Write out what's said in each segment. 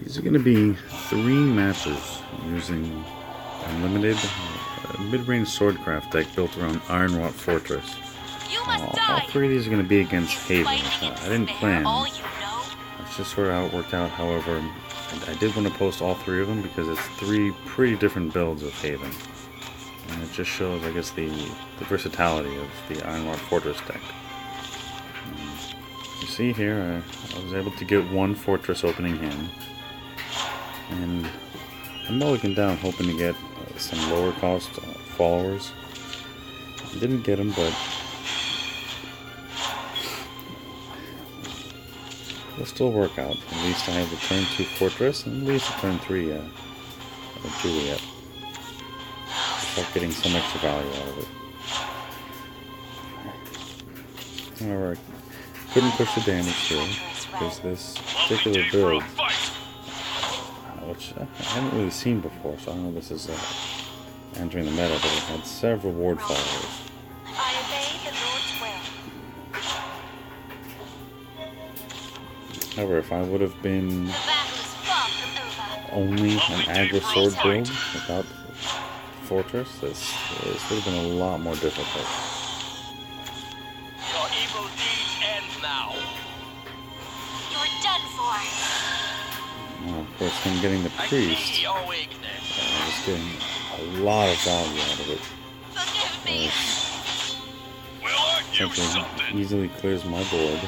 These are going to be 3 matches using unlimited mid-range swordcraft deck built around Ironwrought Fortress. All 3 of these are going to be against Haven. I didn't plan. That's just sort of how it worked out. However, I did want to post all 3 of them because it's 3 pretty different builds of Haven. And it just shows, I guess, the versatility of the Ironwrought Fortress deck. You see here, I was able to get 1 Fortress opening hand. And I mulliganed down hoping to get some lower cost followers. I didn't get them, but it'll still work out. At least I have a turn 2 Fortress and at least a turn 3 Juliet. Start getting some extra value out of it. However, I couldn't push the damage through because this particular build, which I haven't really seen before, so I don't know if this is entering the meta, but it had several ward followers. I obey the Lord's will. However, if I would have been only an aggro sword build without Fortress, this would have been a lot more difficult. Your evil deeds end now. You're done for. Now, of course, him getting the priest, I was getting a lot of value out of it. Forgive me. Simply easily clears my board.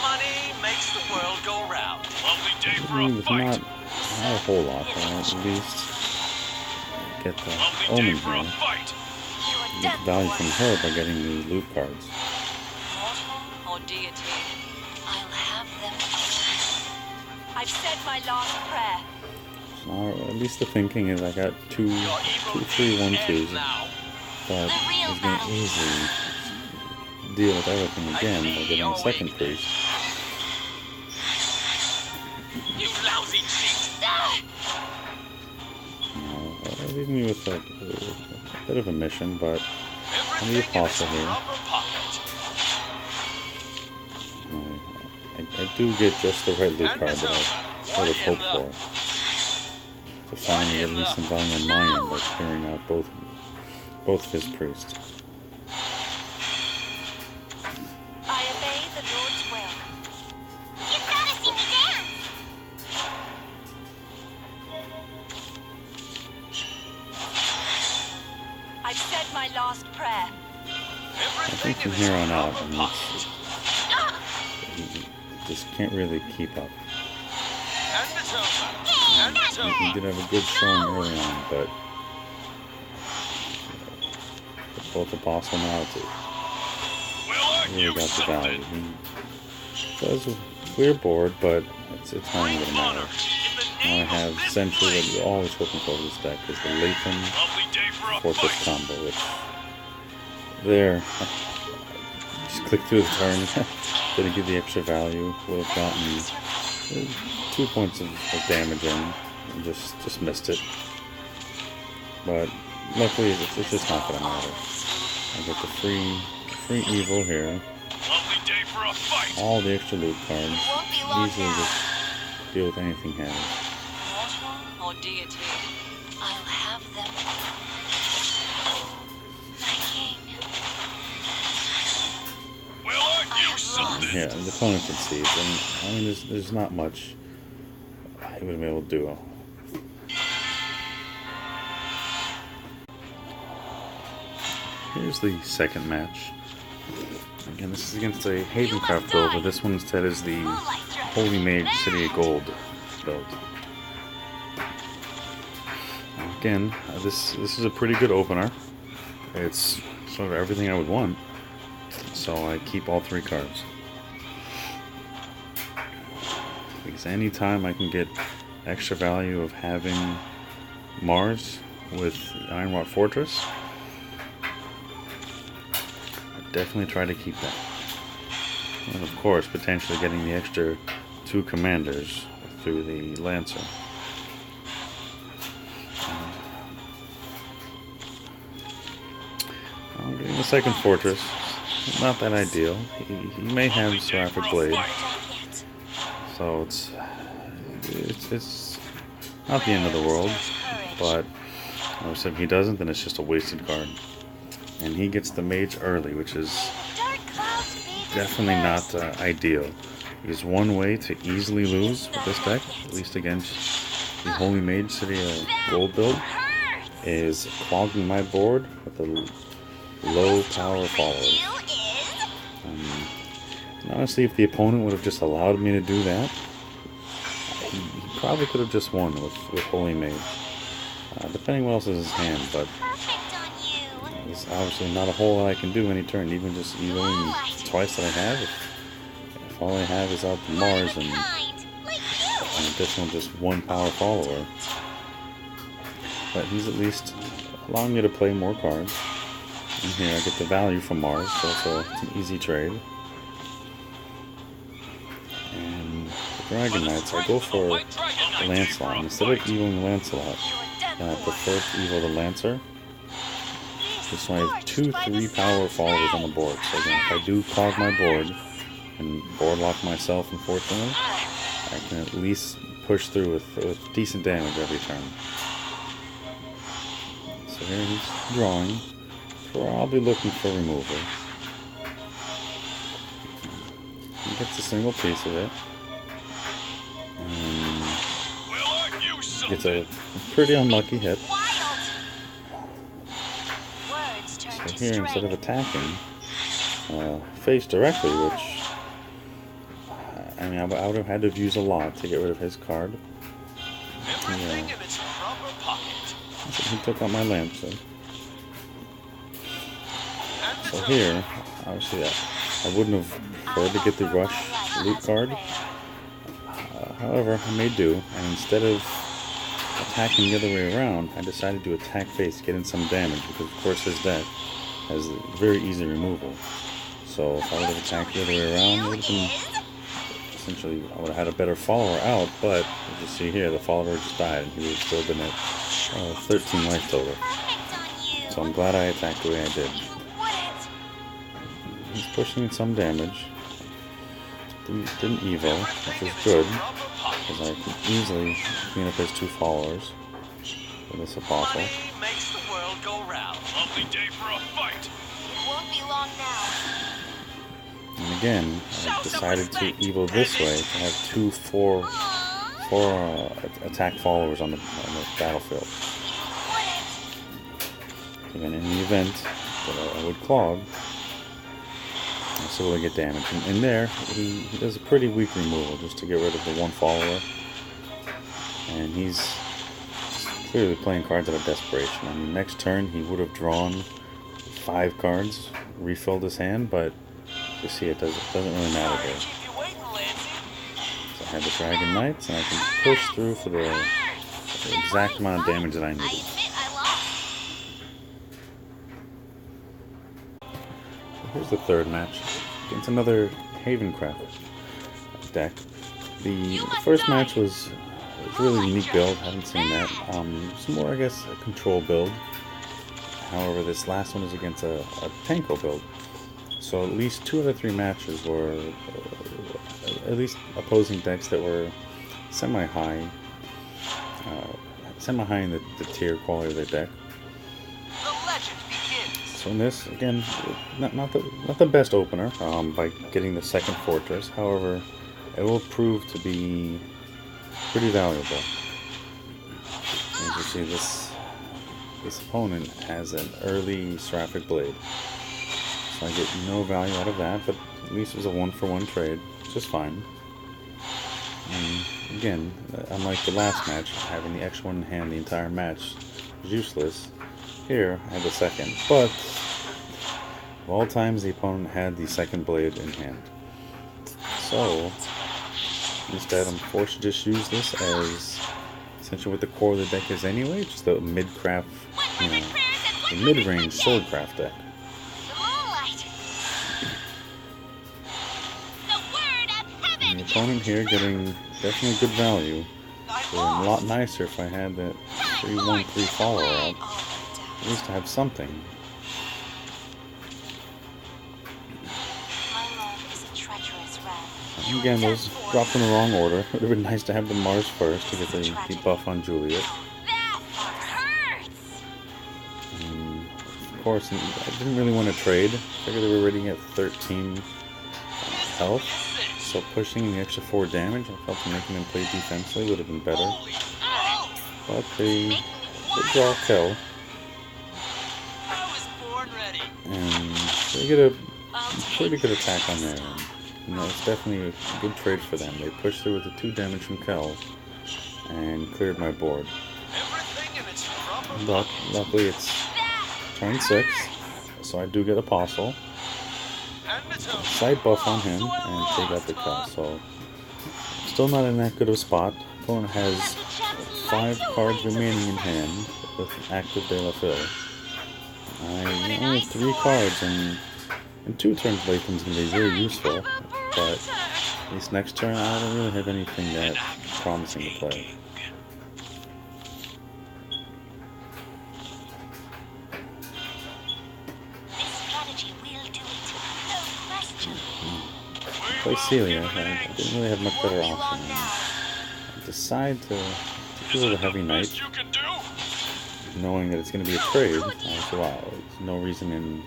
Money makes the world go round. Lovely day for I mean, a it's fight. not a whole lot, but at least get the Omen here. Get value from her by getting the loot cards. Mortal or deity, I'll have them all. I've said my last prayer. At least the thinking is I got two 3/1/2s, but he's going to easily deal with everything again by getting a second priest. You lousy cheat! Leave me with a bit of a mission, but I'm the apostle here. I do get just the right loot card that I sort of hoped for. To finally at least some value on my end by clearing out both of his priests. I obey the Lord's will. You've gotta see me dance! I've said my last prayer. I think from here on out, I mean, he just can't really keep up. He did have a good showing early on, but both Apostle and Altitude really got the value. He does a clear board, but it's not going to matter. Now I have essentially what you're always hoping for this deck is the Latham Fortress combo, which there, just click through the turn, didn't give the extra value, would have gotten 2 points of damage in, and just missed it. But luckily it's just not going to matter. I get the free evil here, all the extra loot cards, easily just deal with anything heavy. Mortal or deity, I'll have them all. My king. Yeah, the opponent concedes, and I mean, there's not much he would have been able to do. Here's the second match. Again, this is against a Havencraft build, but this one instead is the Holy Mage City of Gold build. Again, this is a pretty good opener. It's sort of everything I would want, so I keep all 3 cards. Because anytime I can get extra value of having Mars with Ironwrought Fortress, I definitely try to keep that. And of course, potentially getting the extra 2 commanders through the Lancer. I'm getting the second Fortress. Not that ideal. He may have Seraphic Blade. So it's not the end of the world, but if he doesn't, then it's just a wasted card. And he gets the mage early, which is definitely not ideal. Because one way to easily lose with this deck, at least against the Holy Mage City gold build, is clogging my board with the low power followers. And honestly, if the opponent would have just allowed me to do that, he probably could have just won with Holy Mage. Depending what else is in his hand, but there's obviously not a whole lot I can do any turn, even just evoing twice that I have. If all I have is out the Mars and an additional just one power follower. But he's at least allowing me to play more cards. And here I get the value from Mars, so it's an easy trade. And the Dragon Knights, I go for Lancelot. Instead of evoing Lancelot, I prefer to evo the Lancer. Just so I have 2-3 power followers on the board. So again, if I do clog my board and board lock myself, unfortunately, I can at least push through with decent damage every turn. So here he's drawing. Probably looking for removal. He gets a single piece of it. And gets a pretty unlucky hit. So here, instead of attacking face directly, which I mean, I would have had to have used a lot to get rid of his card. He took out my lamp, so here, obviously, I wouldn't have preferred to get the rush loot card. However, I may do, and instead of attacking the other way around, I decided to attack face, get in some damage, because of course his deck has very easy removal. So if I would have attacked the other way around, it would have been essentially, I would have had a better follower out, but as you see here, the follower just died, and he would have still been at 13 life total. So I'm glad I attacked the way I did. He's pushing some damage. Didn't evo, which is good, because I can easily clean up his 2 followers with this Apostle. And again, I decided to evo this way to have 2 4 attack followers on the battlefield. Again, in the event that I would clog, I still would get damage. And there, he does a pretty weak removal just to get rid of the 1 follower. And he's clearly playing cards out of desperation. I mean, next turn he would have drawn 5 cards, refilled his hand, but you see it doesn't really matter here. So I have the Dragon Knights, and I can push through for the exact amount of damage that I needed. Here's the third match against another Havencraft deck. The first match was a really unique build, haven't seen that. It's more, I guess, a control build. However, this last one is against a Tenko build. So at least 2 out of 3 matches were at least opposing decks that were semi-high in the tier quality of their deck. So in this, again, not the best opener by getting the second fortress. However, it will prove to be pretty valuable. As you see, this opponent has an early Seraphic Blade, so I get no value out of that. But at least it was a 1-for-1 trade, which is fine. And again, unlike the last match, having the extra one in hand the entire match was useless. Here, I had the second, but of all times the opponent had the second blade in hand. So, instead I'm forced to just use this as essentially what the core of the deck is anyway, just a mid-craft, a mid-range swordcraft deck. And the opponent here getting definitely good value. It would have been a lot nicer if I had that 3/1/3 follower out. At least to have something. Again, those dropped in the wrong order. It would have been nice to have the Mars first to get the buff on Juliet. And of course, I didn't really want to trade. I figured they were already at 13 health, so pushing the extra 4 damage, I felt to making them play defensively would have been better. But they draw a kill. And they get a pretty good attack on their end. You know, it's definitely a good trade for them. They pushed through with the 2 damage from Kel and cleared my board. But luckily it's turn 6, so I do get Apostle. Side buff on him and take out the Kel. So still not in that good of a spot. Opponent has 5 cards remaining in hand with active De La Fill. I only have 3 cards, and in 2 turns Latham's going to be very useful, but at least next turn I don't really have anything that promising to play. Play Celia, I didn't really have much better option. I decide to go with a Heavy Knight, knowing that it's going to be a trade. I was wow, there's no reason in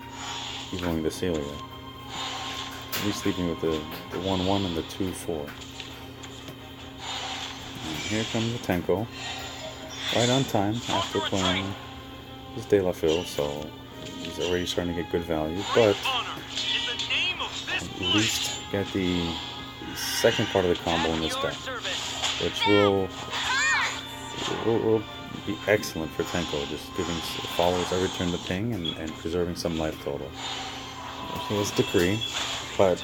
going to Celia. At least leaving with the 1-1 and the 2-4. And here comes the Tenko. Right on time after playing his De La Fill, so he's already starting to get good value, but at least get the second part of the combo in this deck, which will be excellent for Tenko, just giving followers every turn to ping and preserving some life total. He has Decree, but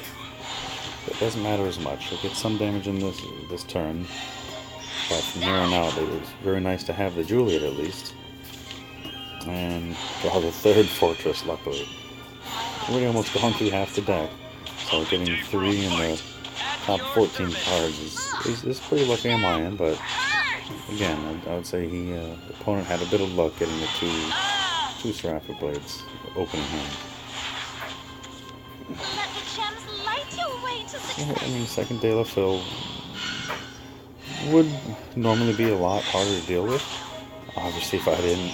it doesn't matter as much. He'll get some damage in this turn, but from here on out, it was very nice to have the Juliet at least, and draw the 3rd Fortress, luckily. Already almost gone through half the deck, so getting 3 in the top 14 cards is pretty lucky on my end, but again, I would say the opponent had a bit of luck getting the 2 Seraphic Blades opening hand. I mean, second De La Fill would normally be a lot harder to deal with. Obviously, if I didn't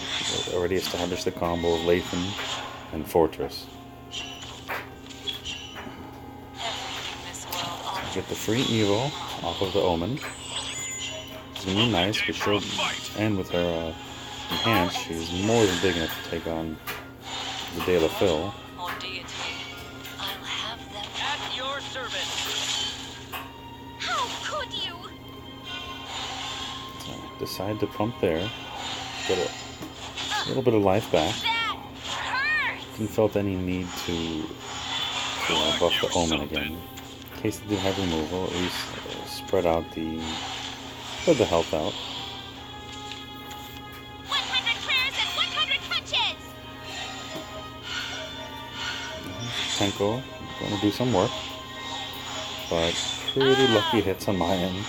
already establish the combo of Latham and Fortress. Get the free Evo off of the Omen. It's going to be nice, but she'll end with her enhance. She's more than big enough to take on the De La Fill. Decide to pump there. Get a little bit of life back. Didn't felt any need to buff the Omen again. In case they did have removal, at least spread out the health out. 100 prayers and 100 punches. Tenko going to do some work, but pretty lucky hits on my end.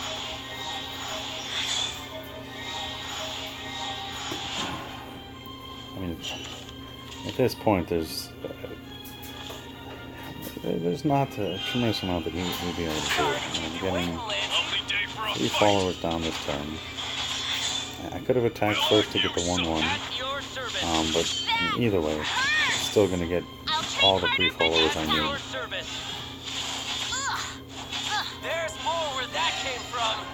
I mean, at this point, there's not a tremendous amount that he'll be able to do. I'm getting 3 followers down this turn. I could have attacked first to get the 1-1, but either way, still going to get all the 3 followers I need. There's more where that came from.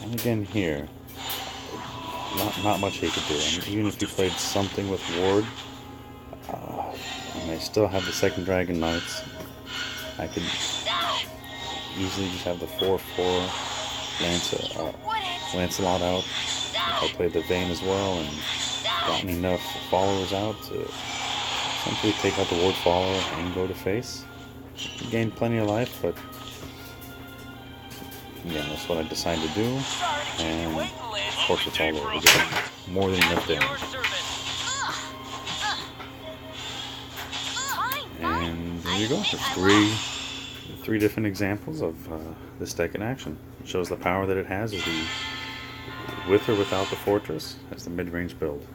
And again here, not much he could do. I mean, even if he played something with Ward, and I still have the second Dragon Knights, I could easily just have the 4/4 Lancelot out. If I played the Vayne as well and gotten enough followers out to simply take out the Ward follower and go to face. Gain plenty of life, but again, that's what I decided to do, and of course it's all over. We get more than enough damage. And there you go. There's three different examples of this deck in action. It shows the power that it has as the with or without the Fortress as the mid-range build.